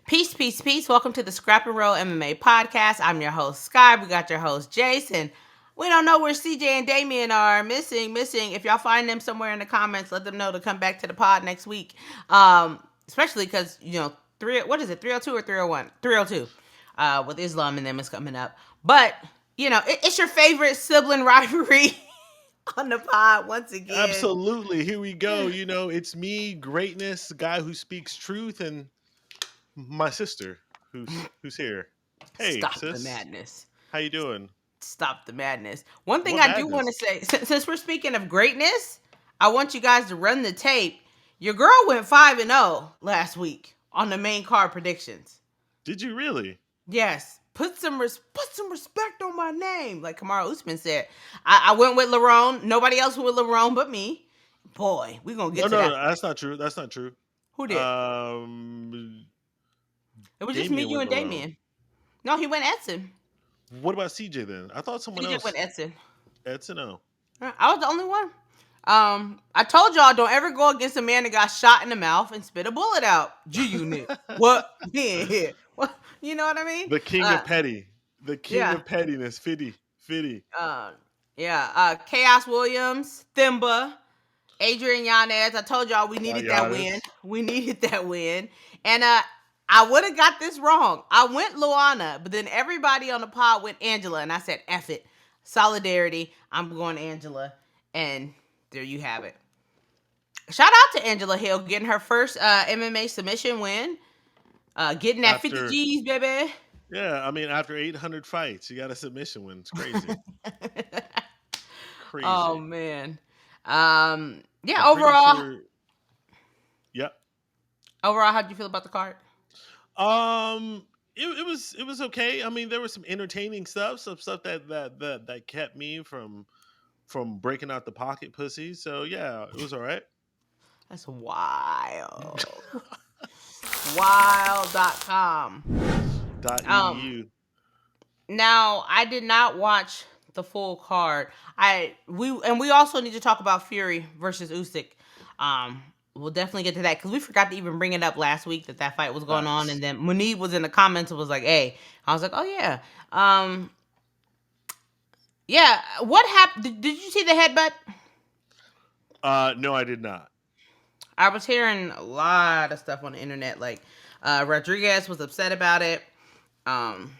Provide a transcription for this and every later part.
Peace, peace, peace. Welcome to the Scrap and Roll MMA podcast. I'm your host, Sky. We got your host, Jace. And we don't know where CJ and Damien are. Missing. If y'all find them somewhere in the comments, let them know to come back to the pod next week. Especially because, 302 or 301? 302. With Islam and them is coming up. But, it's your favorite sibling rivalry on the pod once again. Absolutely. Here we go. It's me, greatness, the guy who speaks truth, and my sister who's here. Hey, Stop sis. the madness. How you doing? Stop the madness. One thing I do want to say, since we're speaking of greatness, I want you guys to run the tape. Your girl went 5-0 last week on the main card predictions. Did you really? Yes. Put some respect on my name, like Kamaru Usman said. I went with Lerone. Nobody else went with Lerone but me. Boy, we're going to get to that. No, that's not true. That's not true. Who did? It was just me, you, and Damien. No, he went Edson. What about CJ then? I thought someone else. CJ went Edson. Edson, no. I was the only one. I told y'all don't ever go against a man that got shot in the mouth and spit a bullet out. G-Unit. What? Yeah. What? You know what I mean? The king of petty. The king of pettiness. Fitty. Chaos Williams, Themba, Adrian Yanez. I told y'all we needed that win. And I would have got this wrong. I went Luana, but then everybody on the pod went Angela, and I said, F it. Solidarity. I'm going Angela. And there you have it. Shout out to Angela Hill getting her first MMA submission win. Getting that 50 G's, baby. Yeah, I mean, after 800 fights, you got a submission win. It's crazy. Crazy. Oh, man. Overall. Yep. Overall, how'd you feel about the card? It was okay. I mean, there was some entertaining stuff, some stuff that kept me from breaking out the pocket pussy. So yeah, it was all right. That's wild. Wild.com. .eu. Now, I did not watch the full card. We also need to talk about Fury versus Usyk. We'll definitely get to that because we forgot to even bring it up last week that fight was going on, and then Munib was in the comments and was like, "Hey," I was like, "Oh yeah, yeah." What happened? Did you see the headbutt? No, I did not. I was hearing a lot of stuff on the internet. Like Rodriguez was upset about it. From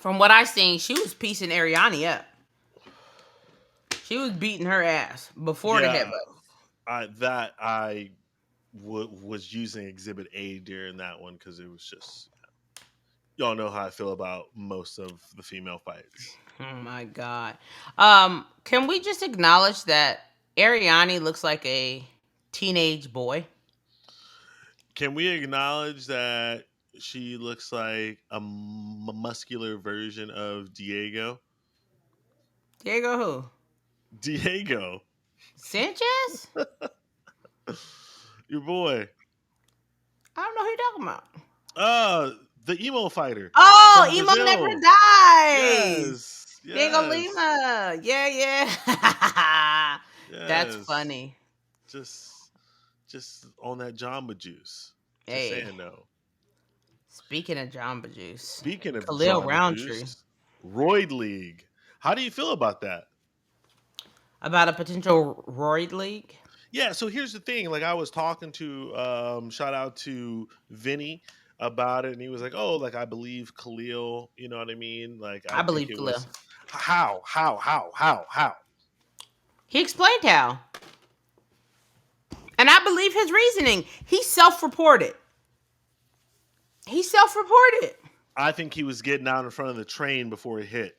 what I seen, she was piecing Ariane up. She was beating her ass before the headbutt. I was using Exhibit A during that one because it was just, y'all know how I feel about most of the female fights. Oh my God. Can we just acknowledge that Ariane looks like a teenage boy? Can we acknowledge that she looks like a muscular version of Diego? Diego who? Diego Sanchez? Your boy. I don't know who you're talking about. The emo fighter. Oh, emo never dies. Yes. Diego Lima. Yeah. Yes. That's funny. Just on that Jamba Juice. Hey. Just saying no. Speaking of Jamba Juice. Speaking of Khalil Jamba Roundtree. Juice, Roid League. How do you feel about that? About a potential Roid League? Yeah, so here's the thing. Like, I was talking to, shout out to Vinny about it, and he was like, oh, like, I believe Khalil, you know what I mean? Like, I believe Khalil. How? He explained how. And I believe his reasoning. He self-reported. I think he was getting out in front of the train before it hit.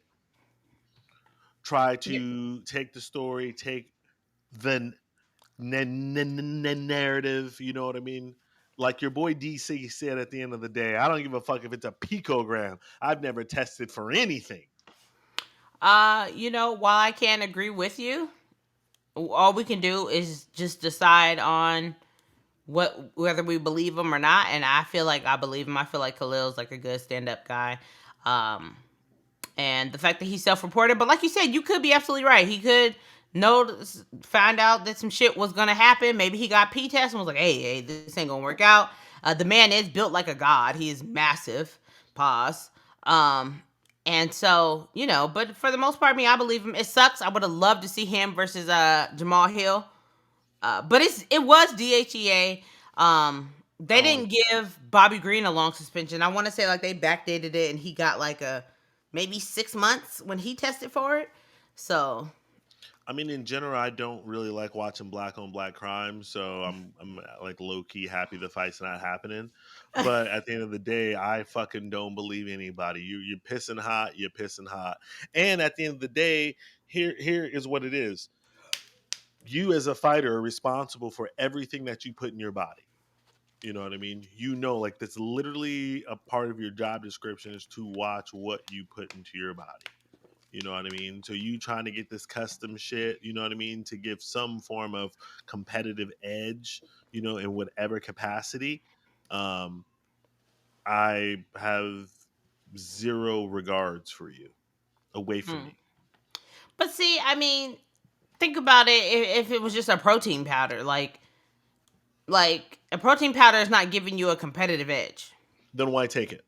Try to take the story, take the narrative, you know what I mean? Like your boy DC said at the end of the day, I don't give a fuck if it's a picogram. I've never tested for anything. While I can't agree with you, all we can do is just decide on whether we believe him or not. And I feel like I believe him. I feel like Khalil's like a good stand-up guy. And the fact that he self-reported, but like you said, you could be absolutely right. He could find out that some shit was gonna happen. Maybe he got P-test and was like, hey, this ain't gonna work out. The man is built like a god. He is massive. Pause. Um, and so, but for the most part, I believe him. It sucks. I would have loved to see him versus Jamal Hill. But it was DHEA. They Oh, didn't give Bobby Green a long suspension. I want to say like they backdated it, and he got like a maybe 6 months when he tested for it. So I mean, in general, I don't really like watching black on black crime, so I'm like low key happy the fight's not happening. But at the end of the day, I fucking don't believe anybody. You're pissing hot, you're pissing hot, and at the end of the day, here is what it is. You as a fighter are responsible for everything that you put in your body. You know what I mean? Like that's literally a part of your job description is to watch what you put into your body. You know what I mean? So you trying to get this custom shit, you know what I mean, to give some form of competitive edge, in whatever capacity. Um, I have zero regards for you. Away from hmm. me. But see, think about it. If it was just a protein powder, like a protein powder is not giving you a competitive edge Then why take it?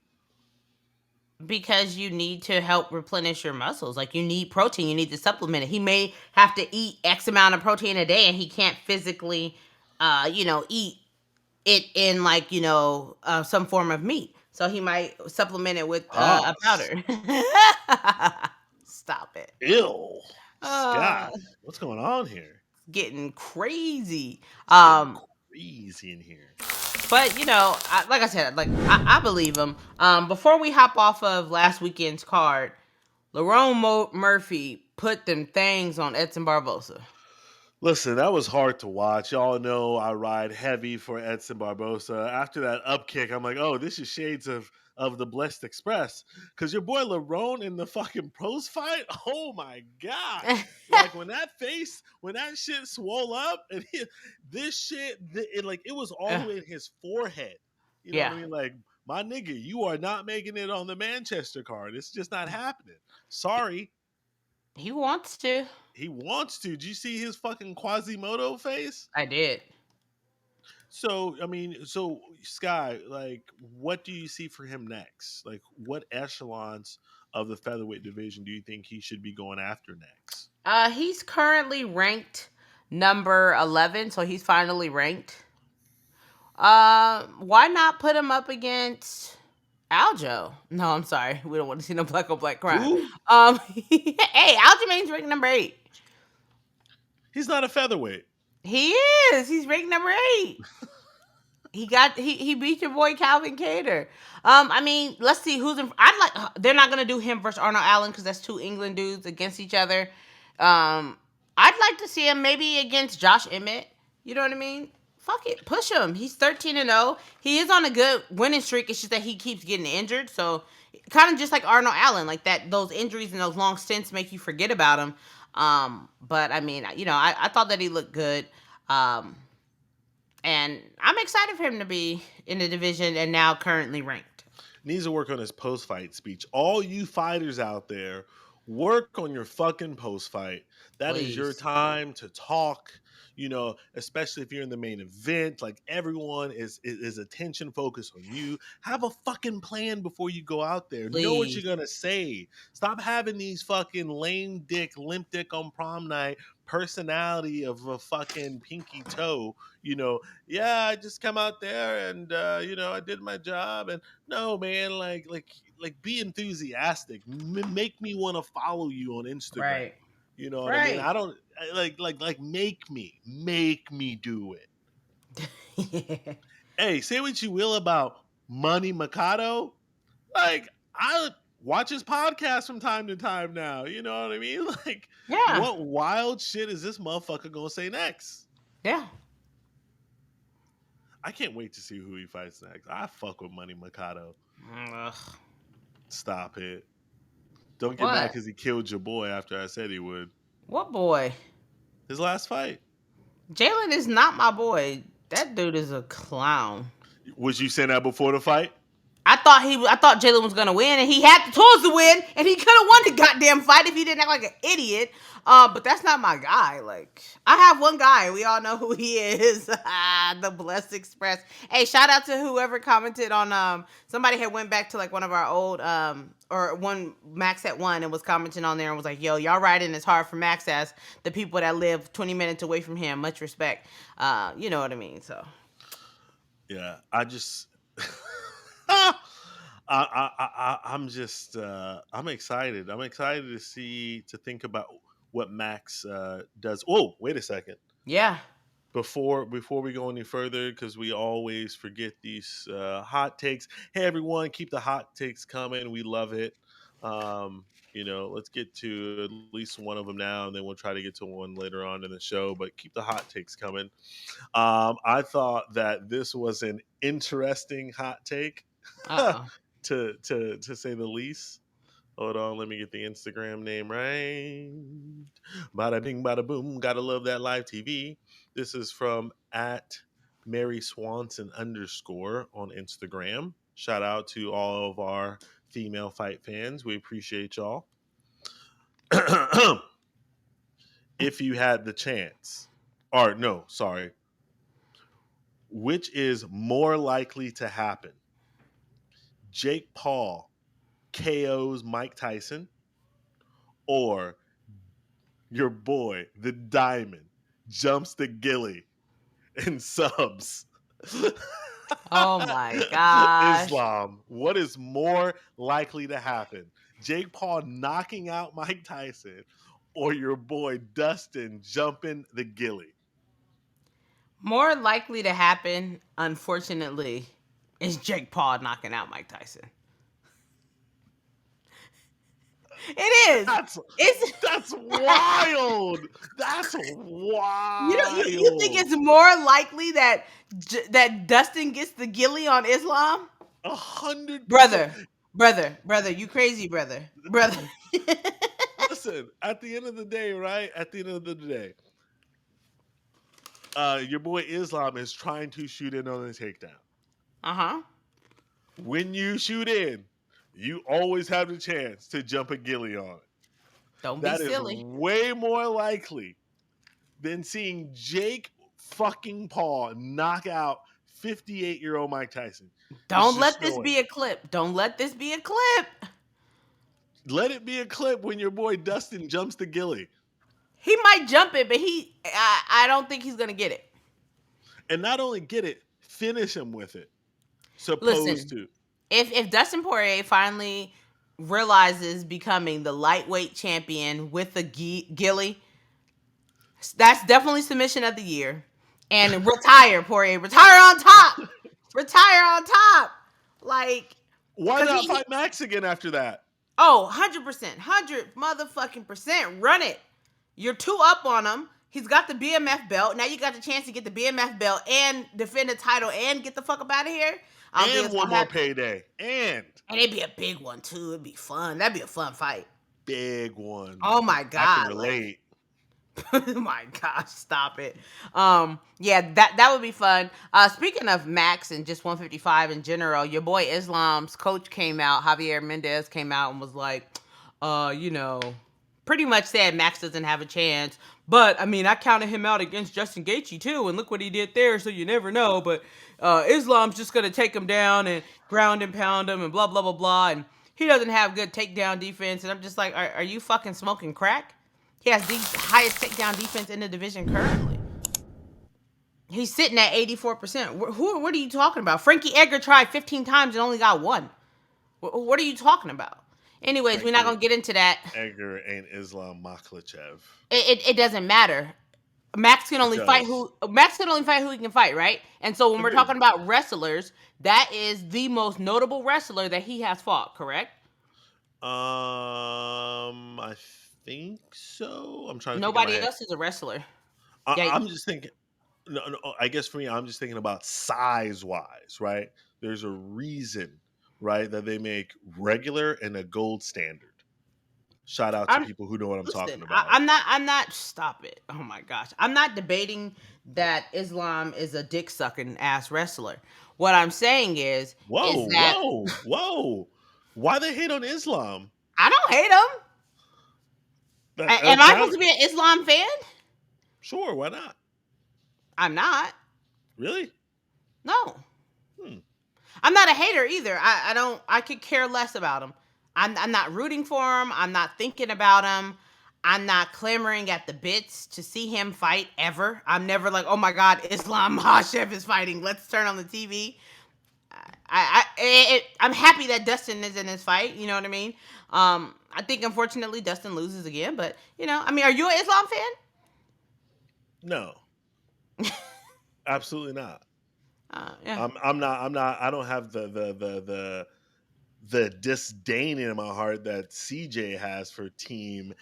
because you need to help replenish your muscles. Like you need protein, you need to supplement it. He may have to eat X amount of protein a day, and he can't physically, eat it in like some form of meat. So he might supplement it with a Pause. powder. Stop it. Ew. Uh, Scott, what's going on here? getting crazy. It's getting Um, crazy in here. but like I said, like I believe him. Before we hop off of last weekend's card, Lerone Murphy put them things on Edson Barboza. Listen, that was hard to watch. Y'all know I ride heavy for Edson Barboza. After that up kick, I'm like, oh, this is shades of the Blessed Express. Because your boy Lerone in the fucking pros fight, oh my God. Like when that shit swole up, and this shit, it was all Uh, the way in his forehead. You know what yeah, I mean? Like, my nigga, you are not making it on the Manchester card. It's just not happening. Sorry. he wants to. He wants to. Did you see his fucking Quasimodo face? I did. So, I mean, Sky, like, what do you see for him next? Like, what echelons of the featherweight division do you think he should be going after next? He's currently ranked number 11, so he's finally ranked. Why not put him up against Aljo? No, I'm sorry. We don't want to see no black on black crime. Who? Hey, Aljamain's ranked number 8. He's not a featherweight. He is. He's ranked number 8. He beat your boy Calvin Cater. Let's see who's in. They're not gonna do him versus Arnold Allen because that's two England dudes against each other. I'd like to see him maybe against Josh Emmett. You know what I mean? Fuck it, push him. He's 13-0. He is on a good winning streak. It's just that he keeps getting injured. So kind of just like Arnold Allen, like that. Those injuries and those long stints make you forget about him. But I thought that he looked good. Um, and I'm excited for him to be in the division and now currently ranked. Needs to work on his post fight speech. All you fighters out there, work on your fucking post fight. That is your Please. time to talk. Especially if you're in the main event, like everyone is attention focused on you. Have a fucking plan before you go out there. Know what you're Please. gonna say. Stop having these fucking lame dick, limp dick on prom night personality of a fucking pinky toe. Yeah, I just come out there and I did my job. And no, man, like be enthusiastic. Make me want to follow you on Instagram. Right. You know what I mean? Right. I don't like make me do it. Hey, say what you will about Money Mikado. Like, I watch his podcast from time to time now. You know what I mean? Like, Yeah. what wild shit is this motherfucker gonna say next? Yeah. I can't wait to see who he fights next. I fuck with Money Mikado. Ugh. Stop it. Don't get mad What? because he killed your boy after I said he would. What boy? His last fight. Jalen is not my boy. That dude is a clown. Was you saying that before the fight? I thought Jalen was gonna win, and he had the tools to win, and he could have won the goddamn fight if he didn't act like an idiot. But that's not my guy. Like, I have one guy, we all know who he is. The Blessed Express. Hey, shout out to whoever commented on somebody had went back to like one of our old or one Max at one and was commenting on there and was like, yo, y'all riding as hard for Max as the people that live 20 minutes away from him. Much respect. You know what I mean? So Yeah, I just I'm just I'm excited. I'm excited to think about what Max does. Oh, wait a second. yeah. Before we go any further, because we always forget these hot takes. Hey everyone, keep the hot takes coming. We love it. Let's get to at least one of them now, and then we'll try to get to one later on in the show. But keep the hot takes coming. I thought that this was an interesting hot take, Uh oh. to say the least. Hold on, let me get the Instagram name right. Bada bing, bada boom. Gotta love that live TV. This is from at Mary Swanson _ on Instagram. Shout out to all of our female fight fans. We appreciate y'all. If you had the chance, or no, sorry, which is more likely to happen? Jake Paul KOs Mike Tyson, or your boy, the Diamond, jumps the Gilly and subs Oh my gosh. Islam? What is more likely to happen? Jake Paul knocking out Mike Tyson, or your boy Dustin jumping the Gilly? More likely to happen, unfortunately, is Jake Paul knocking out Mike Tyson. It is. That's It's that's wild. That's you think wild. it's more likely that that Dustin gets the gilly on Islam? 100%. Brother, you crazy, brother. Listen, at the end of the day, right? At the end of the day, your boy Islam is trying to shoot in on a takedown. Uh-huh. When you shoot in, you always have the chance to jump a Gilly on it. Don't be That is silly. way more likely than seeing Jake fucking Paul knock out 58-year-old Mike Tyson. It's Don't just let no this way. be a clip. Don't let this be a clip. Let it be a clip when your boy Dustin jumps the Gilly. He might jump it, but I don't think he's gonna get it. And not only get it, finish him with it. Supposed Listen, to. if Dustin Poirier finally realizes becoming the lightweight champion with the gilly, that's definitely submission of the year. And retire, Poirier. Retire on top. Retire on top. Like, Why because not fight Max again after that? oh, 100%. 100 motherfucking percent. Run it. You're 2 up on him. He's got the BMF belt. Now you got the chance to get the BMF belt and defend the title and get the fuck up out of here. I don't think And it's one gonna more happen. payday. And And it'd be a big one too. It'd be fun. That'd be a fun fight. big one. Oh my I can god. Like, relate. oh my gosh, stop it. Yeah, that would be fun. Speaking of Max and just 155 in general, your boy Islam's coach came out, Javier Mendez came out and was like, pretty much said Max doesn't have a chance. But I mean, I counted him out against Justin Gaethje too, and look what he did there. So you never know. But Islam's just gonna take him down and ground and pound him and blah blah blah blah. And he doesn't have good takedown defense. And I'm just like, are you fucking smoking crack? He has the highest takedown defense in the division currently. He's sitting at 84%. What are you talking about? Frankie Edgar tried 15 times and only got one. What are you talking about? Anyways, we're not Frankie gonna get into that. Edgar ain't Islam Makhachev. It doesn't matter. Max can It only fight does. who he can fight, right? And so when we're Agreed. talking about wrestlers, that is the most notable wrestler that he has fought, correct? I think so. I'm trying to think in my Nobody head. else is a wrestler. Yeah. I'm just thinking. No, I guess for me, I'm just thinking about size wise, right? There's a reason, right, that they make regular and a gold standard. Shout out to I'm people who know what I'm listen. talking about. I'm not. Stop it. Oh my gosh. I'm not debating that Islam is a dick sucking ass wrestler. What I'm saying is Whoa, that whoa, whoa! Why they hate on Islam? I don't hate him. Am That I supposed sound to be an Islam fan? sure? Why not? I'm not. Really? No. Hmm. I'm not a hater either. I don't. I could care less about him. I'm not rooting for him. I'm not thinking about him. I'm not clamoring at the bits to see him fight ever. I'm never like, oh my god, Islam Makhachev is fighting. Let's turn on the TV. I'm happy that Dustin is in this fight. You know what I mean? I think unfortunately Dustin loses again, but I mean, are you an Islam No, fan? absolutely not. Yeah. I'm not. I'm not. I don't have the disdain in my heart that CJ has for Team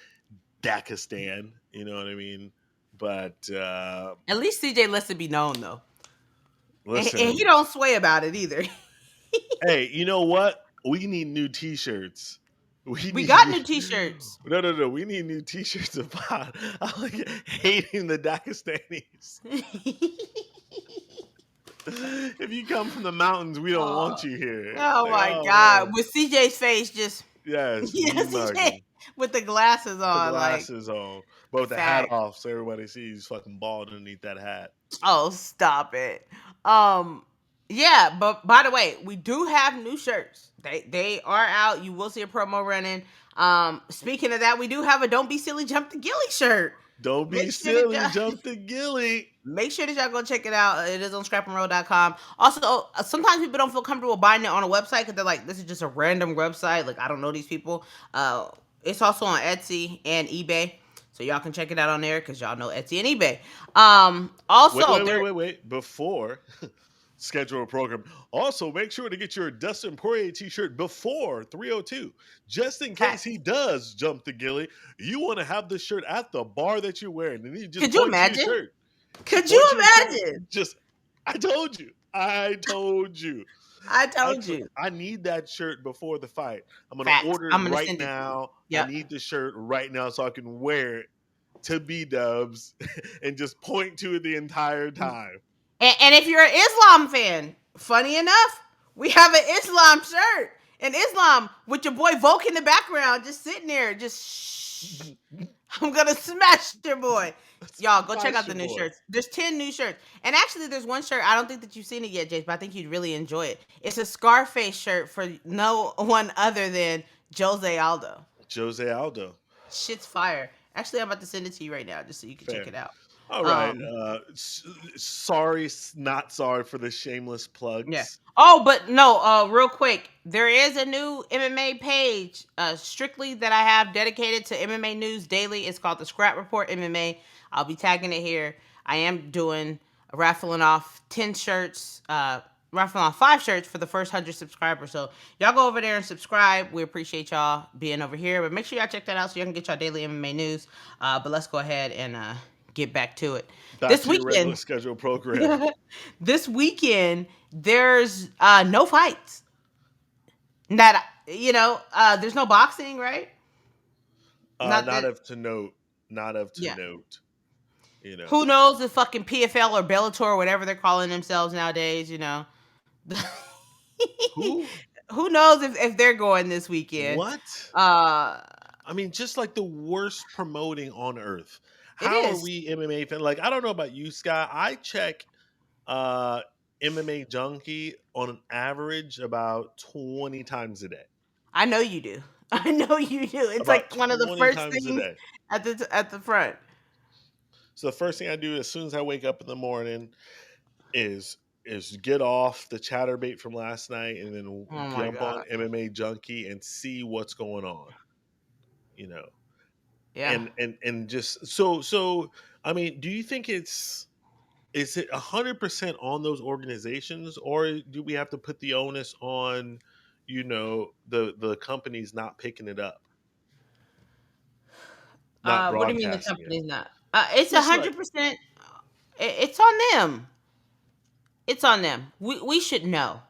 Dakistan. You know what I mean? But At least CJ lets it be known though, and he listen, don't sway about it either. hey, you know what? We need new T-shirts. We We need got new. new T-shirts. No. We need new T-shirts about I like hating the Dakistanis. If you come from the mountains, we don't Oh, want you here. oh Like, my oh God! man, With CJ's face, just yes, yeah, mean CJ mugging with the glasses with the on, like glasses on, but with the hat fact. off, so everybody sees fucking bald underneath that hat. Oh, stop it. Um, yeah, but by the way, we do have new shirts. They are out. You will see a promo running. Speaking of that, we do have a "Don't Be Silly, Jump the Gilly" shirt. Don't be Make sure that silly, y'all jump the gilly. make sure that y'all go check it out. It is on scrapandroll.com. Also, sometimes people don't feel comfortable buying it on a website because they're like, this is just a random website. Like, I don't know these people. It's also on Etsy and eBay. So y'all can check it out on there because y'all know Etsy and eBay. Wait, Also, wait, wait, there wait, wait. Before schedule a program. Also, make sure to get your Dustin Poirier t-shirt before 302. Just in case he facts. does jump the gilly, you want to have the shirt at the bar that you're wearing. And you just Could you point to your imagine? shirt. Just Could you point to your shirt. imagine? Just I told you. I told you. I told you. I need that shirt before the fight. I'm gonna Facts. order it I'm gonna right send it to you. now. I Yep. need the shirt right now so I can wear it to B Dubs and just point to it the entire time. And if you're an Islam fan, funny enough, we have an Islam shirt. An Islam with your boy Volk in the background, just sitting there, just shh. I'm gonna smash your boy. Y'all go check out Smash the your new boy. shirts. There's 10 new shirts. And actually there's one shirt. I don't think that you've seen it yet, Jace, but I think you'd really enjoy it. It's a Scarface shirt for no one other than Jose Aldo. Jose Aldo. Shit's fire. Actually, I'm about to send it to you right now just so you can check Fair. it out. All right. Um, Sorry, not sorry for the shameless Yeah. plugs. Oh, but no, real quick. There is a new MMA page, strictly that I have dedicated to MMA news daily. It's called the Scrap Report MMA. I'll be tagging it here. I am doing raffling off 10 shirts, raffling off 5 shirts for the first 100 subscribers. So y'all go over there and subscribe. We appreciate y'all being over here. But make sure y'all check that out so y'all can get y'all daily MMA news. But let's go ahead and get back to it. Back This to your regular weekend, scheduled program. this weekend there's no fights. That there's no boxing, right? Not Not that. of to note. Not of to Yeah. note. You know. Who knows if fucking PFL or Bellator or whatever they're calling themselves nowadays? Who? Who knows if they're going this weekend? What? Uh, I mean, just like the worst promoting on earth. it How are is. we MMA fan? Like, I don't know about you, Scott. I check uh MMA Junkie on an average about 20 times a day. I know you do. I know you do. It's About like one of the 20 first times a things day. at the front. So the first thing I do as soon as I wake up in the morning is get off the chatterbait from last night and then Oh my jump on god. MMA Junkie and see what's going on. You know, Yeah. and just so I mean, do you think is it 100% on those organizations, or do we have to put the onus on the companies not picking it up, not What do you mean the broadcasting it? company's not? It's a Just like 100%. It's on them. It's on them. We should know.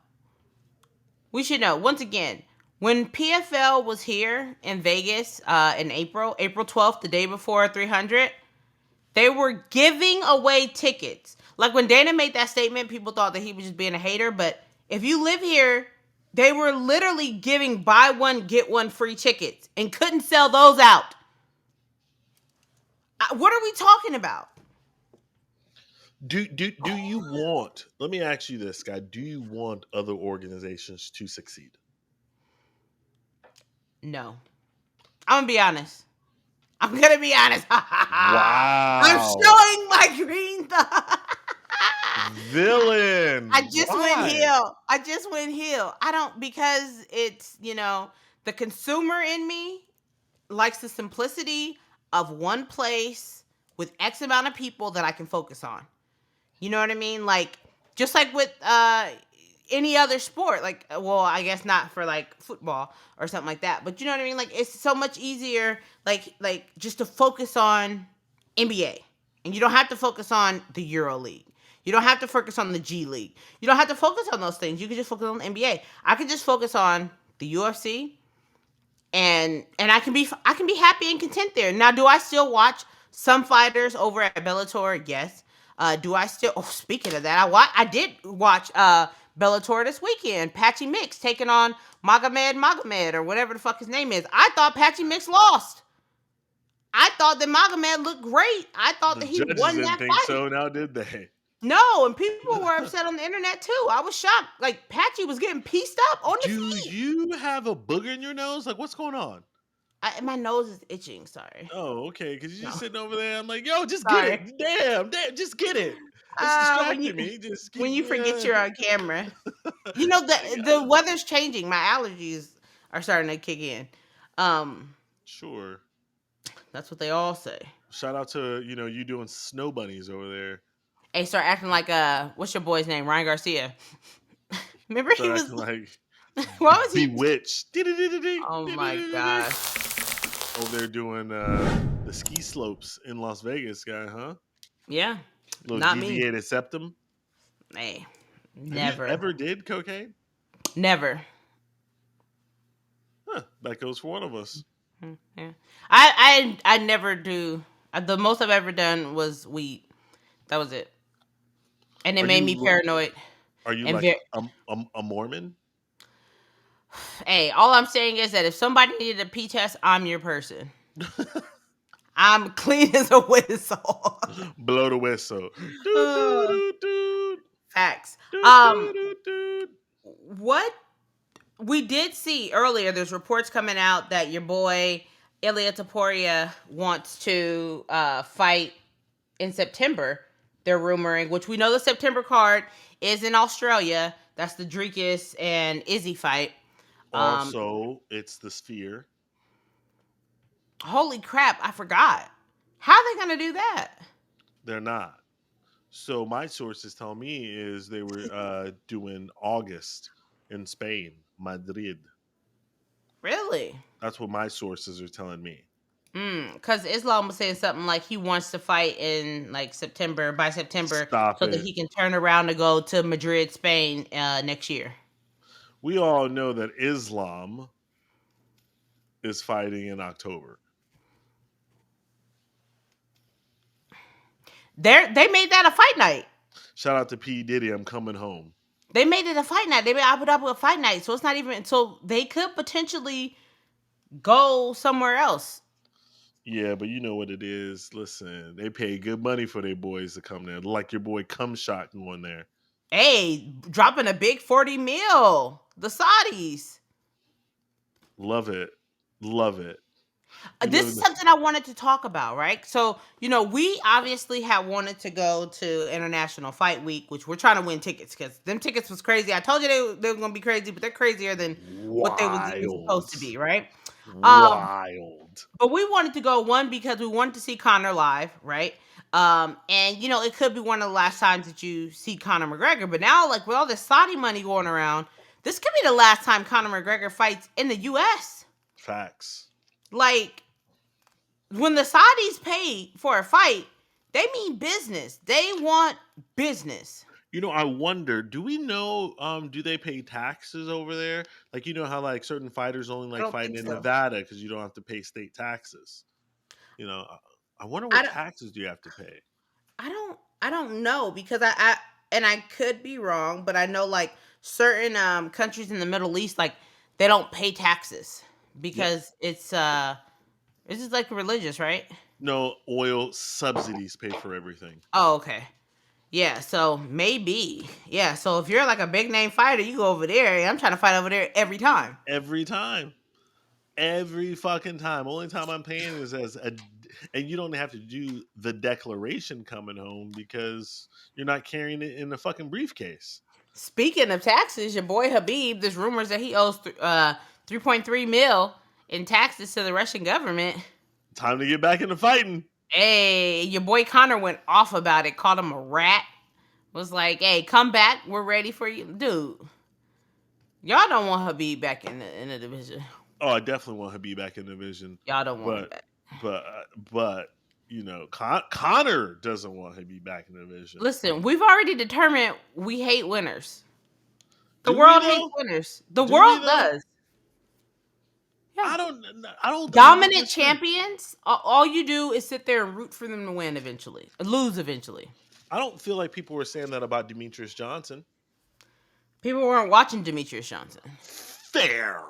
We should know. Once again, When PFL was here in Vegas in April 12th, the day before 300, they were giving away tickets. Like when Dana made that statement, people thought that he was just being a hater. But if you live here, they were literally giving buy one, get one free tickets and couldn't sell those out. What are we talking about? Do you want? Let me ask you this, guy. Do you want other organizations to succeed? No. I'm gonna be honest. I'm gonna be honest. I'm Wow. showing my green thumb. Villain. I just went Why? heel. I just went heel. I don't, because it's, the consumer in me likes the simplicity of one place with X amount of people that I can focus on. You know what I mean? Like, just like with any other sport. Like, well, I guess not for like football or something like that. But you know what I mean? Like, it's so much easier, like just to focus on NBA, and you don't have to focus on the Euro League. You don't have to focus on the G League. You don't have to focus on those things. You can just focus on the NBA. I can just focus on the UFC, and I can be happy and content there. Now, do I still watch some fighters over at Bellator? Yes. Do I still? Oh, speaking of that, I did watch Bellator this weekend. Patchy Mix taking on Magomed or whatever the fuck his name is. I thought Patchy Mix lost. I thought that Magomed looked great. I thought The that he judges won didn't that think fight. so. Now did they? No, and people were upset on the internet too. I was shocked. Like, Patchy was getting pieced up on the Do feet. you have a booger in your nose? Like, what's going on? My nose is itching. Sorry. Oh, okay. Because you're No, just sitting over there. I'm like, yo, just get sorry. it. Damn, just get it. It's When distracting you me. Just when keep. you forget Yeah. you're on camera, I got the it. weather's changing. My allergies are starting to kick in. Um, Sure. that's what they all say. Shout out to you doing snow bunnies over there. Hey, start acting like what's your boy's name? Ryan Garcia. Remember he Start was. acting like What was he? bewitched. Oh my gosh. Over there doing the ski slopes in Las Vegas, guy, huh? Yeah, Little not me. deviated septum. Hey, Have you never, ever did cocaine? never. Huh, that goes for one of us. Yeah, I never do. The most I've ever done was weed. That was it, and it Are made you me paranoid. are you And like very, a Mormon? hey, all I'm saying is that if somebody needed a P test, I'm your person. I'm clean as a whistle. Blow the whistle. Doot, doot, Uh, doot, doot. Facts. Doot, doot, doot, doot. What we did see earlier, there's reports coming out that your boy Ilia Topuria wants to fight in September. They're rumoring, which we know the September card is in Australia. That's the Dreekis and Izzy fight. Um, Also, it's the Sphere. Holy crap, I forgot. How are they gonna do that? They're not. So my sources tell me is they were doing August in Spain, Madrid. Really? That's what my sources are telling me. Because Islam was saying something like he wants to fight in like September, by September, Stop so that it. he can turn around and go to Madrid, Spain next year. We all know that Islam is fighting in October. They made that a fight night. Shout out to P. Diddy, I'm coming home. They made it a fight night. They made Abu Dhabi a fight night, so it's not even. So they could potentially go somewhere else. Yeah, but you know what it is. Listen, they pay good money for their boys to come there. Like your boy Cumshot going there. Hey, dropping a big 40 mil. The Saudis. Love it. Love it. We live This in is the something I wanted to talk about, right? So, we obviously have wanted to go to International Fight Week, which we're trying to win tickets because them tickets was crazy. I told you they were going to be crazy, but they're crazier than what they was even supposed wild. to be, right? Wild. But we wanted to go, one, because we wanted to see Conor live, right? And it could be one of the last times that you see Conor McGregor. But now, like, with all this Saudi money going around, this could be the last time Conor McGregor fights in the US. Facts. Like, when the Saudis pay for a fight, they mean business. They want business. I wonder, do we know do they pay taxes over there? Like how like certain fighters only I like don't fighting think in so. Nevada cuz you don't have to pay state taxes. You know, I wonder I what don't. taxes do you have to pay? I don't know because I and I could be wrong, but I know like certain countries in the Middle East like they don't pay taxes Yep. because it's just like religious, right? No, oil subsidies pay for everything. Oh, okay. Yeah, so maybe. Yeah, so if you're like a big name fighter, you go over there. And I'm trying to fight over there every time. Every time. Every fucking time. Only time I'm paying is and you don't have to do the declaration coming home because you're not carrying it in a fucking briefcase. Speaking of taxes, your boy Khabib, there's rumors that he owes 3.3 mil in taxes to the Russian government. Time to get back into fighting. Hey, your boy Conor went off about it, called him a rat. Was like, hey, come back. We're ready for you. Dude, y'all don't want Khabib back in the division. Oh, I definitely want Habib back in the division, Y'all don't want him but back. but but Connor doesn't want Habib back in the division. Listen, we've already determined we hate winners. The Do we world hates though? winners. The Do we world though? does. Yeah. I don't. I don't. I don't Dominant disagree. champions, all you do is sit there and root for them to win eventually, lose eventually. I don't feel like people were saying that about Demetrius Johnson. People weren't watching Demetrius Johnson. Fair,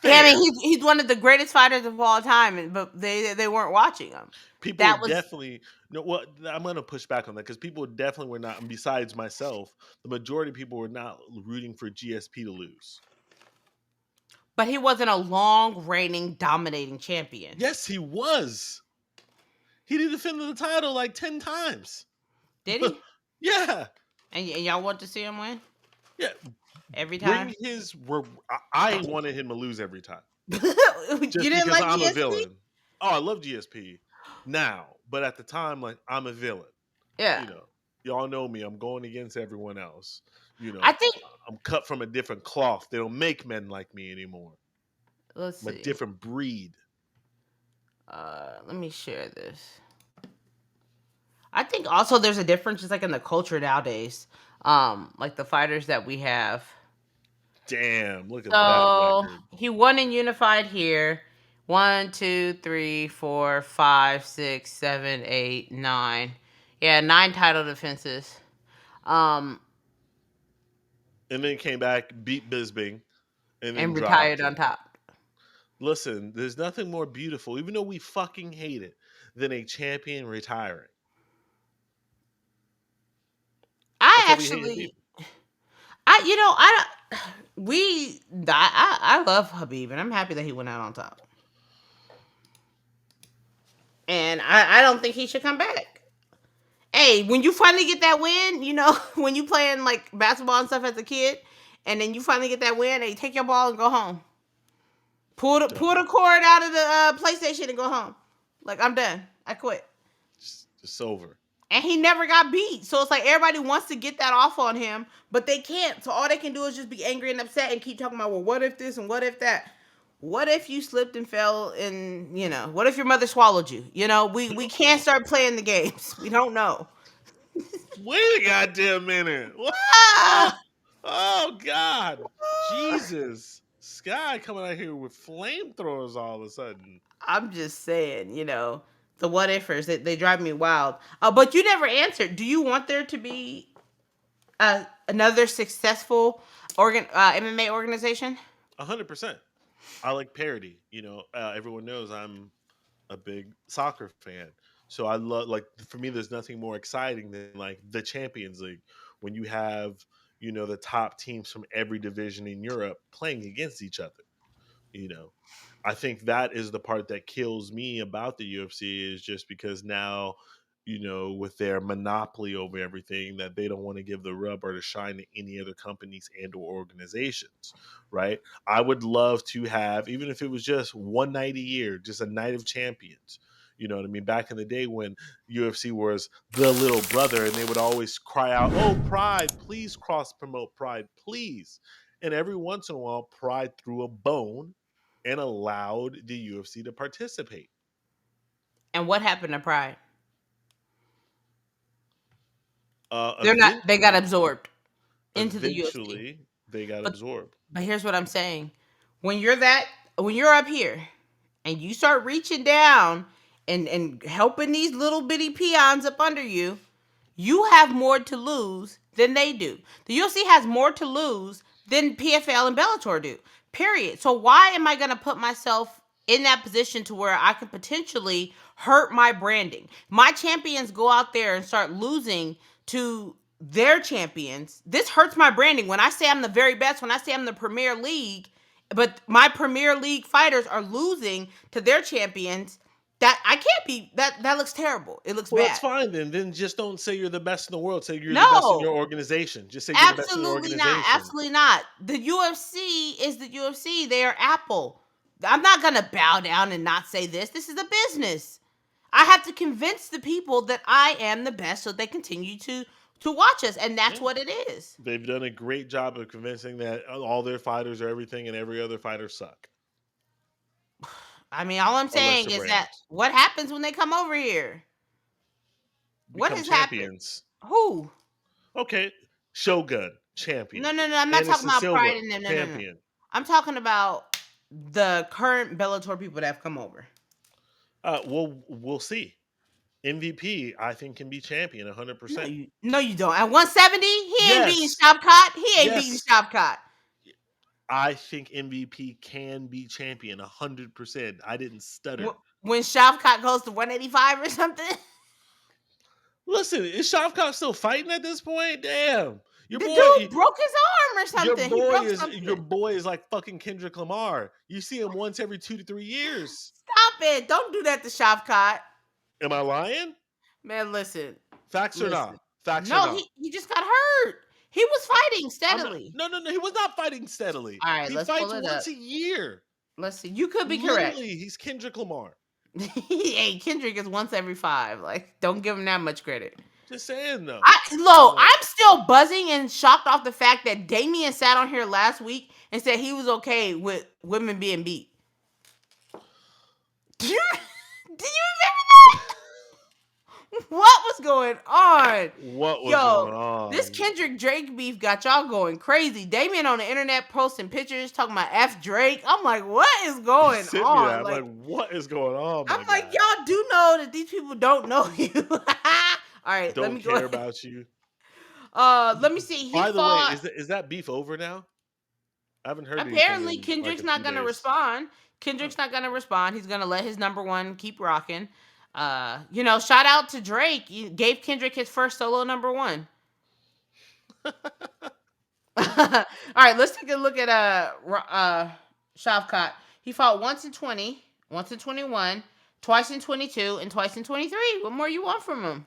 Yeah, I fair. mean he's one of the greatest fighters of all time, but they weren't watching him. People were That was, definitely no. Well, I'm gonna push back on that because people definitely were not. And besides myself, the majority of people were not rooting for GSP to lose. but he wasn't a long reigning dominating champion, Yes, he was. He did defend the title like 10 times. did he? Yeah, And y'all want to see him win yeah. every Bring time? his. I wanted him to lose every time, You just didn't because like I'm a GSP? villain. Oh, I love GSP now, but at the time, like I'm a villain. Yeah, You know, y'all know me. I'm going against everyone else. You I know, think. I'm cut from a different cloth. They don't make men like me anymore. Let's I'm a see. different breed. Let me share this. I think also there's a difference just like in the culture nowadays. Like the fighters that we have. Damn, look at that So record. he won in unified here. 1, 2, 3, 4, 5, 6, 7, 8, 9. Yeah, 9 title defenses. Um, And then came back, beat Bisbing, and then and dropped retired it. on top. Listen, there's nothing more beautiful, even though we fucking hate it, than a champion retiring. I That's why we hate Habib. actually, I don't. I love Habib, and I'm happy that he went out on top. And I don't think he should come back. Hey, when you finally get that win, when you playing like basketball and stuff as a kid, and then you finally get that win, and you take your ball and go home. Pull the cord out of the PlayStation and go home. Like I'm done. I quit. It's over. And he never got beat, so it's like everybody wants to get that off on him, but they can't. So all they can do is just be angry and upset and keep talking about, well, what if this and what if that? What if you slipped and fell and what if your mother swallowed you? We can't start playing the games. We don't know. Wait a goddamn minute. What? Oh, Ah! oh God. Jesus. Sky coming out here with flamethrowers all of a sudden. I'm just saying, the what ifers, they drive me wild. But you never answered. Do you want there to be another successful MMA organization? 100%. I like parody. Everyone knows I'm a big soccer fan. So I love, like, for me there's nothing more exciting than like the Champions League when you have, the top teams from every division in Europe playing against each other. You know, I think that is the part that kills me about the UFC is just because now, with their monopoly over everything, that they don't want to give the rub or to shine to any other companies and or organizations, right? I would love to have, even if it was just one night a year, just a night of champions. You know what I mean? Back in the day when UFC was the little brother and they would always cry out, "Oh, Pride, please cross promote Pride, please." And every once in a while, Pride threw a bone and allowed the UFC to participate. And what happened to Pride? They're not. They got Eventually, absorbed into the UFC. eventually, they got But absorbed. but here's what I'm saying: when you're up here and you start reaching down and helping these little bitty peons up under you, you have more to lose than they do. The UFC has more to lose than PFL and Bellator do. Period. So why am I going to put myself in that position to where I could potentially hurt my branding? My champions go out there and start losing to their champions. This hurts my branding. When I say I'm the very best, when I say I'm the Premier League, but my Premier League fighters are losing to their champions, that I can't be that looks terrible. It looks Well, that's bad. fine then. Then just don't say you're the best in the world. Say you're the best in your No, organization. Just say you're the best in your absolutely not. organization. Absolutely not. The UFC is the UFC. They are Apple. I'm not going to bow down and not say this. This is a business. I have to convince the people that I am the best so they continue to watch us, and that's Yeah. what it is. They've done a great job of convincing that all their fighters are everything and every other fighter suck. I mean, all I'm Unless saying they're is that brands. what happens when they come over here? What Become has happened? champions. Who? Okay. Shogun, champion. No. I'm not talking Anderson about Silva, pride in them. No. champion. I'm talking about the current Bellator people that have come over. We'll see. MVP, I think, can be champion 100%. No, you don't. At 170, he ain't beating Yes. Shavkat. He ain't beating Yes. Shavkat. I think MVP can be champion 100%. I didn't stutter. When Shavkat goes to 185 or something. Listen, is Shavkat still fighting at this point? Damn. The dude broke his arm or something. Your boy is like fucking Kendrick Lamar. You see him once every 2 to 3 years. Stop it. Don't do that to Shavkat. Am I lying? Man, listen. Facts or not? Facts or No, not? he just got hurt. He was fighting steadily. No. He was not fighting steadily. All right, he let's fights pull it once up. a year. Let's see. You could be correct. Literally, he's Kendrick Lamar. Hey, Kendrick is once every 5. Like, don't give him that much credit. Just saying though. I'm still buzzing and shocked off the fact that Damian sat on here last week and said he was okay with women being beat. Did you remember that? What was going on? What was going on? This Kendrick Drake beef got y'all going crazy. Damian on the internet posting pictures talking about F Drake. I'm like, what is going on? I'm like, what is going on? I'm like, y'all do know that these people don't know you. All right, don't let me care about you. Let me see. By the way, is that beef over now? I haven't heard. Apparently, Kendrick's not gonna respond. Kendrick's not gonna respond. He's gonna let his number one keep rocking. Shout out to Drake. He gave Kendrick his first solo number one. All right, let's take a look at Shavkat. He fought once in 20, once in 21, twice in 22, and twice in 23. What more you want from him?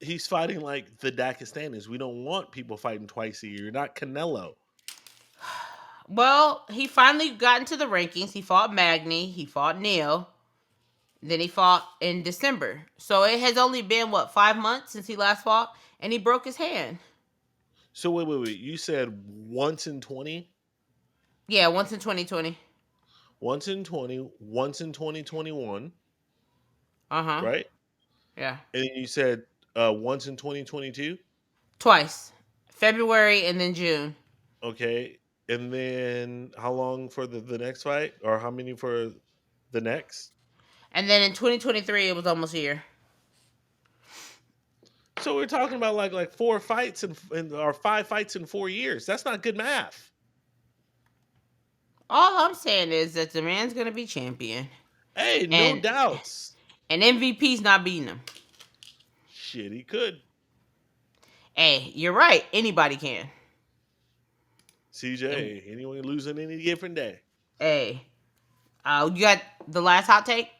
He's fighting like the Dagestaners. We don't want people fighting twice a year. You're not Canelo. Well, he finally got into the rankings. He fought Magny. He fought Neil. Then he fought in December. So it has only been, 5 months since he last fought? And he broke his hand. So wait. You said once in 20? Yeah, once in 2020. Once in 20, once in 2021. Uh-huh. Right? Yeah. And then you said once in 2022? Twice. February and then June. Okay. And then how long for the next fight? Or how many for the next? And then in 2023, it was almost a year. So we're talking about like 4 fights or 5 fights in 4 years. That's not good math. All I'm saying is that the man's going to be champion. Hey, no doubts. And MVP's not beating him. Shit, he could. Hey, you're right. Anybody can. CJ, anyone losing any different day. Hey, you got the last hot take?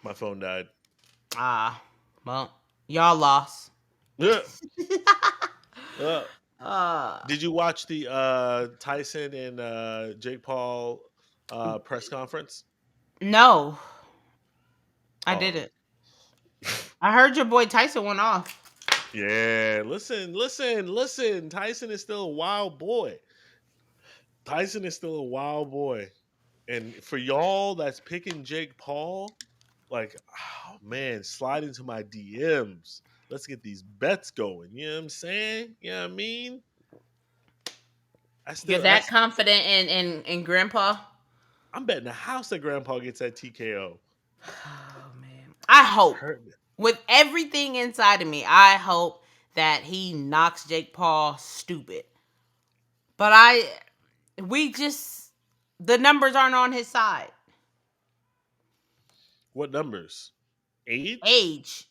My phone died. Well, y'all lost. Did you watch the Tyson and Jake Paul press conference? No, I didn't. I heard your boy Tyson went off. Yeah, listen. Tyson is still a wild boy. And for y'all that's picking Jake Paul, like, oh man, slide into my DMs. Let's get these bets going. You know what I'm saying? You know what I mean? You're that confident in Grandpa? I'm betting the house that Grandpa gets that TKO. Oh man. I hope. With everything inside of me, I hope that he knocks Jake Paul stupid. But the numbers aren't on his side. What numbers? Age.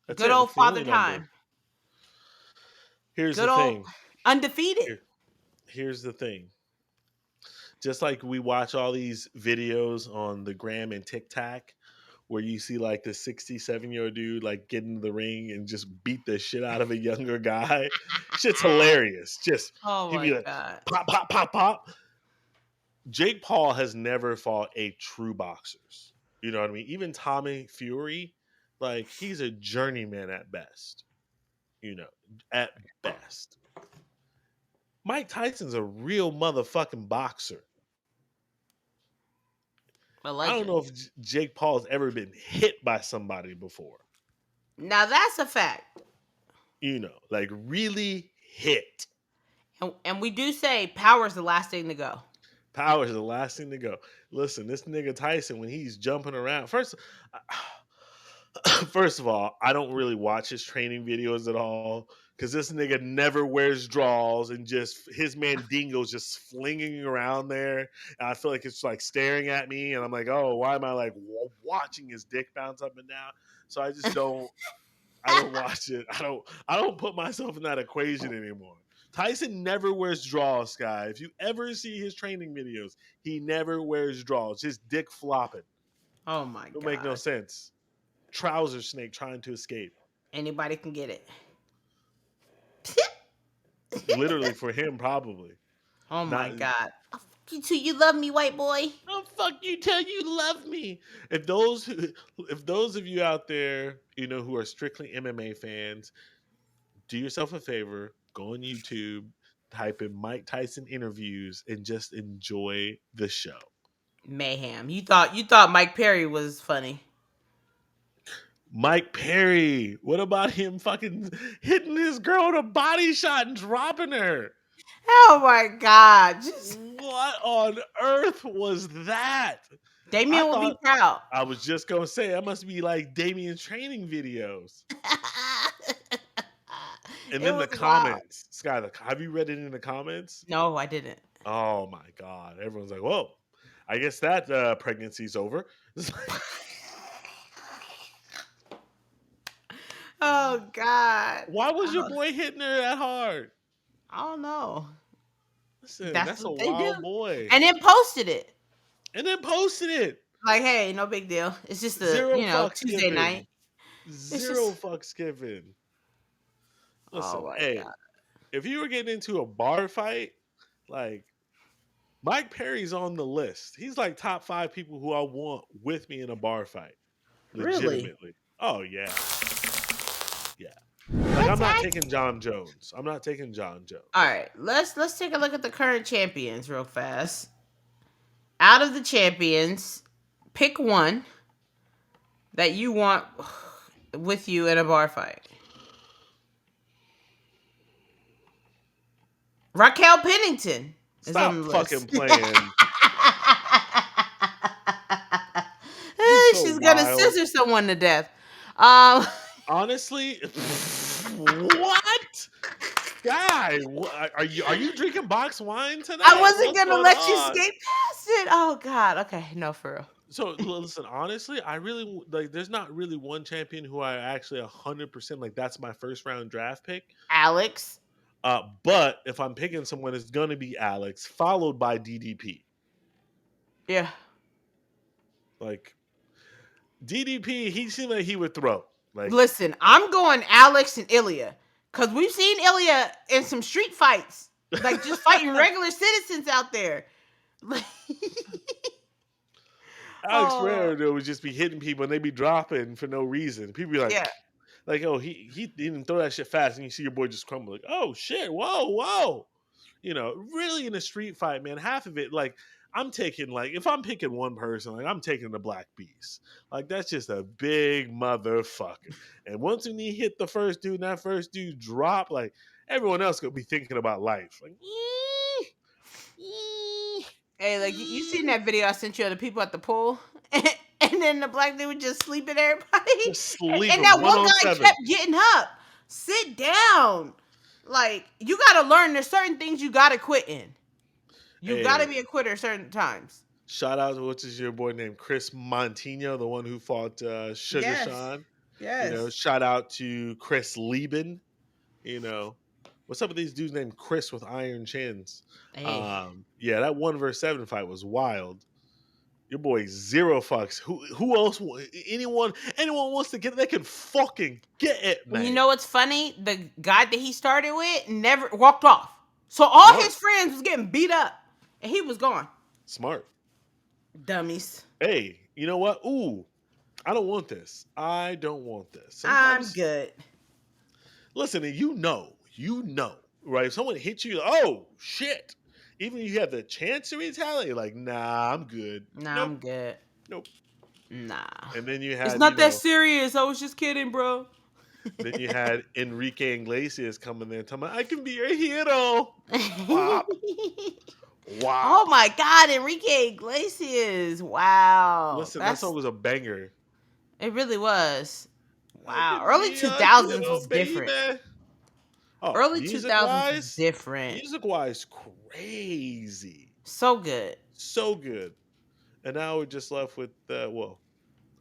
That's Good it. old That's the father only number. time. Here's Good the old thing. undefeated. Here's the thing. Just like we watch all these videos on the gram and TikTok where you see like the 67-year-old dude like get into the ring and just beat the shit out of a younger guy. Shit's hilarious. Just Oh he'd my be like God. pop, pop, pop, pop. Jake Paul has never fought a true boxers. You know what I mean? Even Tommy Fury, like he's a journeyman at best. You know, at best. Mike Tyson's a real motherfucking boxer. I don't know if Jake Paul's ever been hit by somebody before. Now that's a fact. You know, like really hit. And we do say power's the last thing to go. Power's the last thing to go. Listen, this nigga Tyson, when he's jumping around, first of all, I don't really watch his training videos at all because this nigga never wears draws and just his mandingo's just flinging around there. And I feel like it's like staring at me, and I'm like, oh, why am I like watching his dick bounce up and down? So I just don't. I don't watch it. I don't put myself in that equation anymore. Tyson never wears draws, Sky. If you ever see his training videos, he never wears draws. Just dick flopping. Oh my God. Don't make no sense. Trouser snake trying to escape. Anybody can get it. Literally for him, probably. Oh my God. I'll fuck you till you love me, white boy. I'll fuck you till you love me. If those of you out there, you know, who are strictly MMA fans, do yourself a favor, go on YouTube, type in Mike Tyson interviews, and just enjoy the show. Mayhem. You thought Mike Perry was funny. Mike Perry. What about him fucking hitting his girl with a body shot and dropping her? Oh my God. What on earth was that? Damien will be proud. I was just going to say, that must be like Damien's training videos. And then the comments. Sky, have you read it in the comments? No, I didn't. Oh my God. Everyone's like, whoa, I guess that pregnancy's over. Oh God. Why was your boy hitting her that hard? I don't know. Listen, that's a wild boy. And then posted it. Like, hey, no big deal. It's just Tuesday night. Zero fucks given. Listen, God. If you were getting into a bar fight, like Mike Perry's on the list. He's like top 5 people who I want with me in a bar fight. Legitimately. Really? Oh yeah. Yeah. Like I'm not taking Jon Jones. All right. Let's take a look at the current champions real fast. Out of the champions, pick one that you want with you in a bar fight. Raquel Pennington. Stop fucking playing. She's gonna scissor someone to death. Honestly, what? Guy, are you drinking box wine tonight? I wasn't gonna let you skate past it. Oh God. Okay, no, for real. So listen, honestly, I really like. There's not really one champion who I actually 100% like. That's my first round draft pick, Alex. But if I'm picking someone, it's gonna be Alex, followed by DDP. Yeah. Like DDP, he seemed like he would throw. Like, listen, I'm going Alex and Ilia because we've seen Ilia in some street fights, like just fighting regular citizens out there. Alex Pereira would just be hitting people and they'd be dropping for no reason. People be like, like, oh, he didn't throw that shit fast, and you see your boy just crumble. Like, oh shit, whoa. You know, really in a street fight, man. Half of it, like, I'm taking like if I'm picking one person, like I'm taking the Black Beast. Like that's just a big motherfucker. And once when he hit the first dude, and that first dude dropped, like everyone else gonna be thinking about life. Like, Hey, like you seen that video I sent you of the people at the pool, and then the black dude was just sleeping everybody, just and sleeping that one one on guy seven. kept getting up. Sit down. Like you got to learn. There's certain things you got to quit in. You got to Hey, be a quitter certain times. shout out to what's his your boy named Chris Montino, the one who fought Sugar Yes. Sean. Yes. Shout out to Chris Lieben. What's up with these dudes named Chris with iron chins? Hey. Yeah, that 1 versus 7 fight was wild. Your boy zero fucks. Who else? Anyone wants to get it, they can fucking get it, man. You know what's funny? The guy that he started with never walked off. So all his friends was getting beat up, and he was gone. Smart. Dummies. Hey, you know what? Ooh, I don't want this. I don't want this. I'm good. Listen, you know, right? If someone hits you, oh shit. Even if you have the chance to retaliate, like, nah, I'm good. Nah, nope. I'm good. Nope. Nah. And then you had it's not that serious. I was just kidding, bro. Then you had Enrique Iglesias coming there telling me, I can be your hero. Wow. Oh my God, Enrique Iglesias. Wow. Listen, that song was a banger. It really was. Wow. Early 2000s was different. Oh, early 2000s was different. Music-wise, crazy. So good. So good. And now we're just left with, well,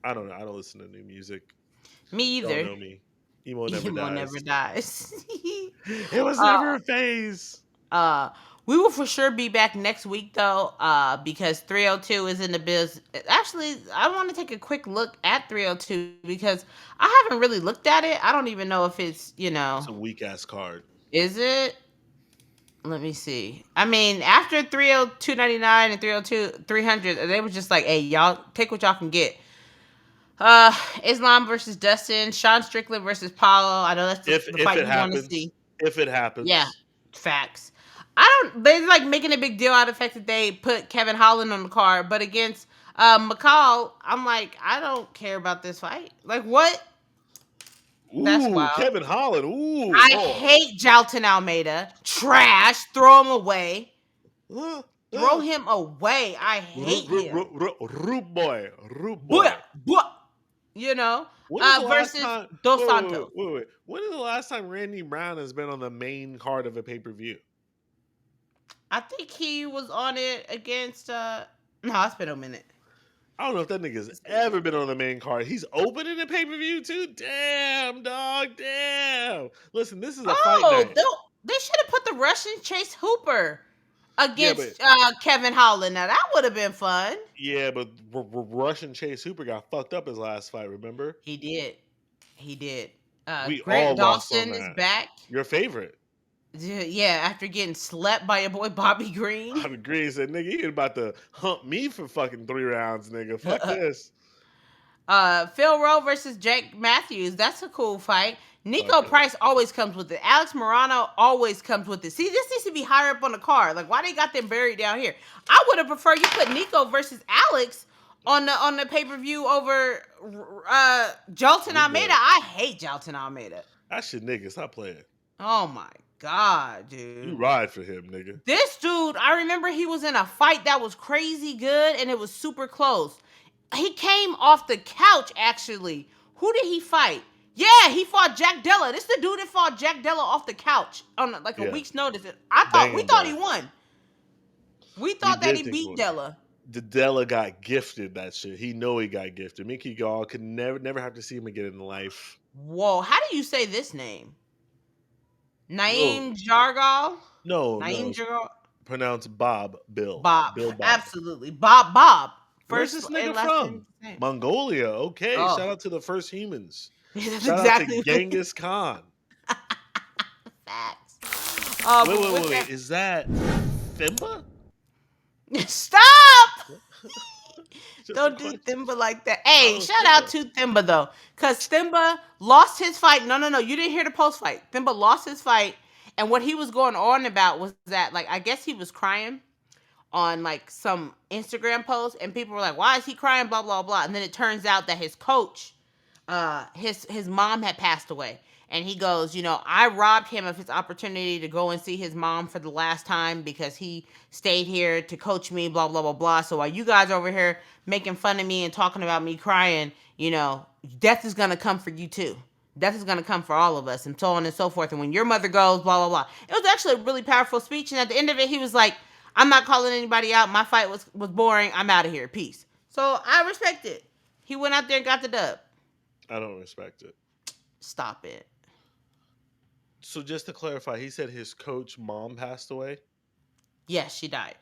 I don't know. I don't listen to new music. Me either. Don't know me. Emo never dies. It was never a phase. We will for sure be back next week though, because 302 is in the biz. Actually, I want to take a quick look at 302 because I haven't really looked at it. I don't even know if it's, It's a weak ass card. Is it? Let me see. I mean, after 302.99 and 302 300, they were just like, "Hey, y'all take what y'all can get." Islam versus Dustin, Sean Strickland versus Paulo. I know that's the fight you want to see. If it happens. Yeah, facts. They're like making a big deal out of the fact that they put Kevin Holland on the card, but against McCall, I'm like, I don't care about this fight. Like, what? Ooh, that's wild. Kevin Holland. Ooh. I hate Jailton Almeida. Trash. Throw him away. Throw him away. I hate him. Root boy. You know? Versus Dos Santos. Wait. When is the last time Randy Brown has been on the main card of a pay-per-view? I think he was on it against no, it's been a minute. I don't know if that nigga's ever been on the main card. He's opening the pay-per-view too? Damn, dog, damn. Listen, this is a fight night. They should have put the Russian Chase Hooper against Kevin Holland. Now, that would have been fun. Yeah, but Russian Chase Hooper got fucked up his last fight, remember? He did. Grant Dawson is back. Your favorite. Yeah, after getting slept by your boy Bobby Green. Bobby Green said, nigga, you about to hump me for fucking 3 rounds, nigga. Fuck this. Phil Rowe versus Jake Matthews. That's a cool fight. Nico Price always comes with it. Alex Morano always comes with it. See, this needs to be higher up on the card. Like, why they got them buried down here? I would have preferred you put Nico versus Alex on the pay-per-view over Jailton Almeida. I hate Jailton Almeida. That's your nigga. Stop playing. Oh, my God, dude. You ride for him, nigga. This dude, I remember he was in a fight that was crazy good, and it was super close. He came off the couch, actually. Who did he fight? Yeah, he fought Jack Della. This is the dude that fought Jack Della off the couch on like a week's notice. We thought he won. We thought that he beat Della. The Della got gifted that shit. He know he got gifted. Mickey Gall could never have to see him again in life. Whoa, how do you say this name? Naeem Jargal? No. Jargal? Pronounced Bob Bill. Bob. Bill Bob. Absolutely. Bob. Where's this nigga from? Mongolia. Okay. Shout out to the first humans. Shout out to Genghis Khan. Facts. Wait. Is that Themba? Stop! Don't do Themba like that. Hey, shout out to Themba though, because Themba lost his fight. No, you didn't hear the post fight. Themba lost his fight, and what he was going on about was that, like, I guess he was crying on like some Instagram post, and people were like, "Why is he crying?" Blah blah blah. And then it turns out that his coach, his mom had passed away, and he goes, I robbed him of his opportunity to go and see his mom for the last time because he stayed here to coach me. Blah blah blah blah. So while you guys are over here making fun of me and talking about me crying, death is gonna come for you too. Death is going to come for all of us, and so on and so forth. And when your mother goes, blah, blah, blah. It was actually a really powerful speech. And at the end of it, he was like, I'm not calling anybody out. My fight was boring. I'm out of here. Peace. So I respect it. He went out there and got the dub. I don't respect it. Stop it. So just to clarify, he said his coach mom passed away? Yes, she died.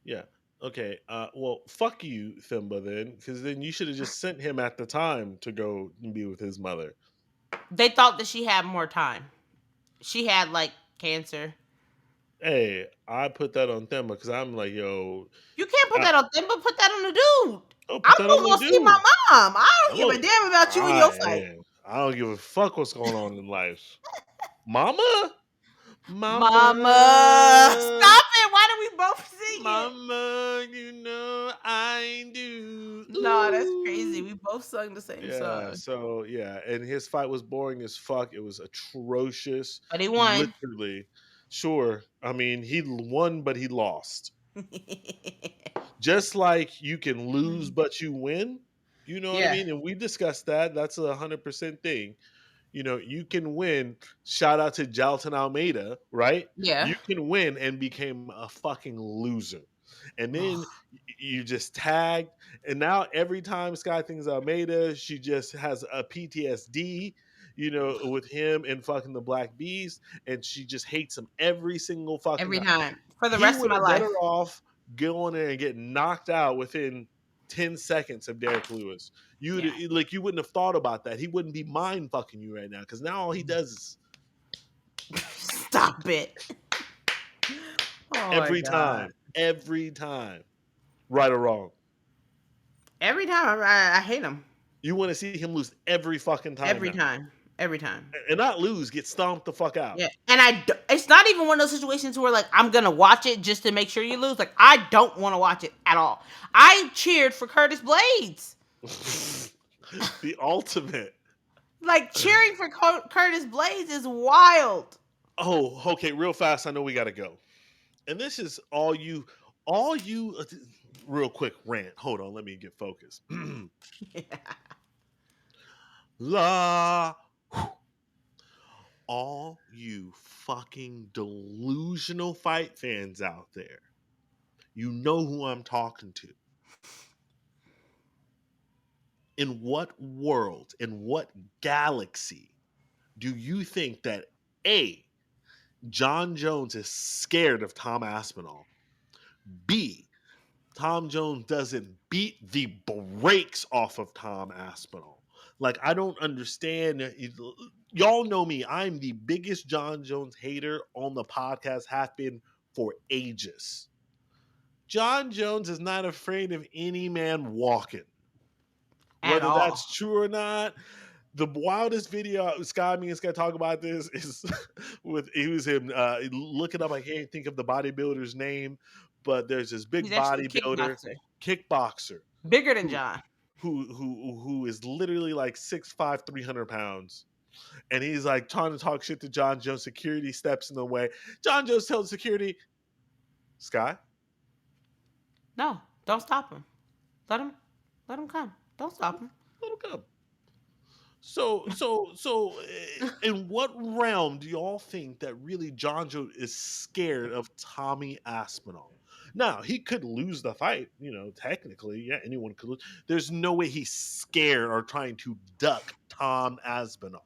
Yeah. Okay. Well, fuck you, Themba, then, because then you should have just sent him at the time to go and be with his mother. They thought that she had more time. She had like cancer. Hey, I put that on Themba because I'm like, yo. You can't put that on Themba. Put that on the dude. Put that I'm on gonna the see dude. my mom. I don't give a damn about you and your fight. I don't give a fuck what's going on in life. Mama? Mama. Stop it. Why do we both sing Mama, I do. No, that's crazy. We both sung the same song. So, and his fight was boring as fuck. It was atrocious. But he won. Literally. Sure. I mean, he won, but he lost. Just like you can lose, but you win. You know what I mean? And we discussed that. That's 100% thing. You can win. Shout out to Jalton Almeida, right? Yeah. You can win and became a fucking loser. And then you just tagged. And now every time Sky thinks Almeida, she just has a PTSD, with him and fucking the Black Beast. And she just hates him every single fucking time. For the rest of my life. Better off going there and getting knocked out within 10 seconds of Derek Lewis. You wouldn't have thought about that. He wouldn't be mind fucking you right now because now all he does is stop it. Every time, right or wrong. Every time I hate him. You want to see him lose every fucking time. Every time. And not lose, get stomped the fuck out. Yeah. And it's not even one of those situations where like I'm going to watch it just to make sure you lose. Like I don't want to watch it at all. I cheered for Curtis Blades. The ultimate. Like cheering for Curtis Blades is wild. Oh, okay, real fast. I know we got to go. And this is all you real quick rant. Hold on, let me get focused. All you fucking delusional fight fans out there, you know who I'm talking to. In what world, in what galaxy do you think that A, Jon Jones is scared of Tom Aspinall, B, Tom Jones doesn't beat the brakes off of Tom Aspinall? Like, I don't understand. Y'all know me. I'm the biggest Jon Jones hater on the podcast, have been for ages. Jon Jones is not afraid of any man walking. Whether that's true or not, the wildest video me and Sky talk about this is him looking up. I can't think of the bodybuilder's name, but there's this big bodybuilder, kickboxer, bigger than Jon, who is literally like 6'5", 300 pounds. And he's like trying to talk shit to Jon Jones. Security steps in the way. Jon Jones tells security, Sky, no, don't stop him. Let him come. Don't stop him. Let him come. So, in what realm do y'all think that really Jon Jones is scared of Tommy Aspinall? Now, he could lose the fight, technically. Yeah, anyone could lose. There's no way he's scared or trying to duck Tom Aspinall.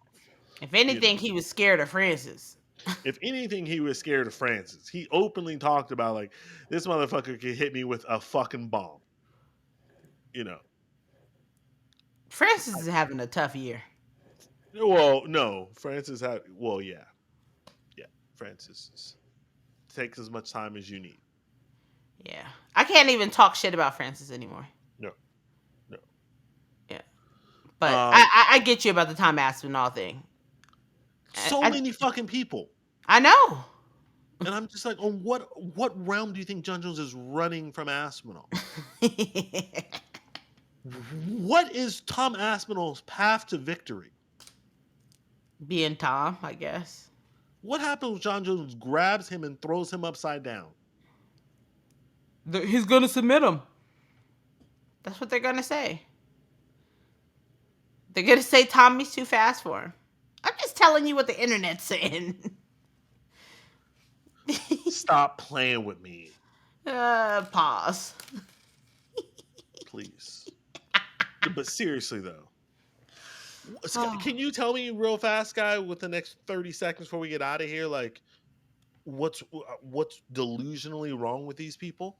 If anything, he was scared of Francis. If anything, he was scared of Francis. He openly talked about, like, this motherfucker could hit me with a fucking bomb. Francis is having a tough year. Well, no. Francis had... Well, yeah. Yeah, Francis takes as much time as you need. Yeah. I can't even talk shit about Francis anymore. No. Yeah. But I get you about the Tom Aspinall thing. Many fucking people. I know. And I'm just like, on what realm do you think Jon Jones is running from Aspinall? What is Tom Aspinall's path to victory? Being Tom, I guess. What happens when Jon Jones grabs him and throws him upside down? He's gonna submit him. That's what they're gonna say. They're gonna say Tommy's too fast for him. I'm just telling you what the internet's saying. Stop playing with me, Pause. please. But seriously though, can you tell me real fast, guy, with the next 30 seconds before we get out of here, like what's delusionally wrong with these people?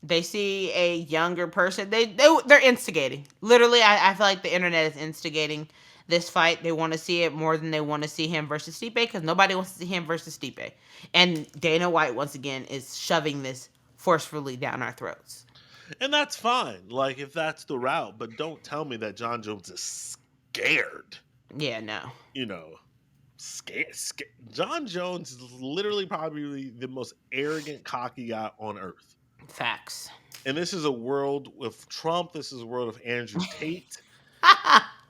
They see a younger person. They're instigating. Literally, I feel like the internet is instigating this fight. They want to see it more than they want to see him versus Stipe, because nobody wants to see him versus Stipe. And Dana White once again is shoving this forcefully down our throats. And that's fine, like if that's the route, but don't tell me that Jon Jones is scared. Yeah, no. You know, scared. Jon Jones is literally probably the most arrogant, cocky guy on earth. Facts. And this is a world with Trump. This is a world of Andrew Tate.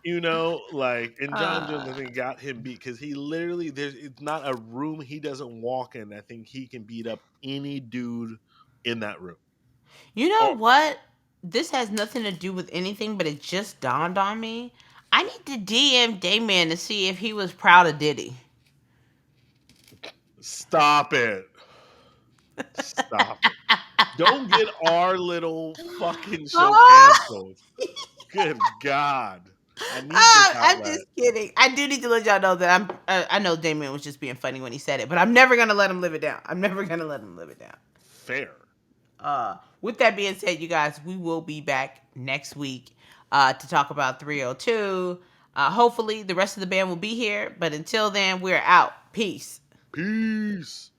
You know, like, and Jon Jones, I think, got him beat because he literally, it's not a room he doesn't walk in. I think he can beat up any dude in that room. You know what? This has nothing to do with anything, but it just dawned on me. I need to DM Dayman to see if he was proud of Diddy. Stop it. Stop it. Don't get our little fucking show canceled. Good God. I need this outlet. I'm just kidding. I do need to let y'all know that I know Damian was just being funny when he said it, but I'm never gonna let him live it down. I'm never gonna let him live it down. Fair. With that being said, you guys, we will be back next week to talk about 302. Hopefully, the rest of the band will be here, but until then, we're out. Peace. Peace.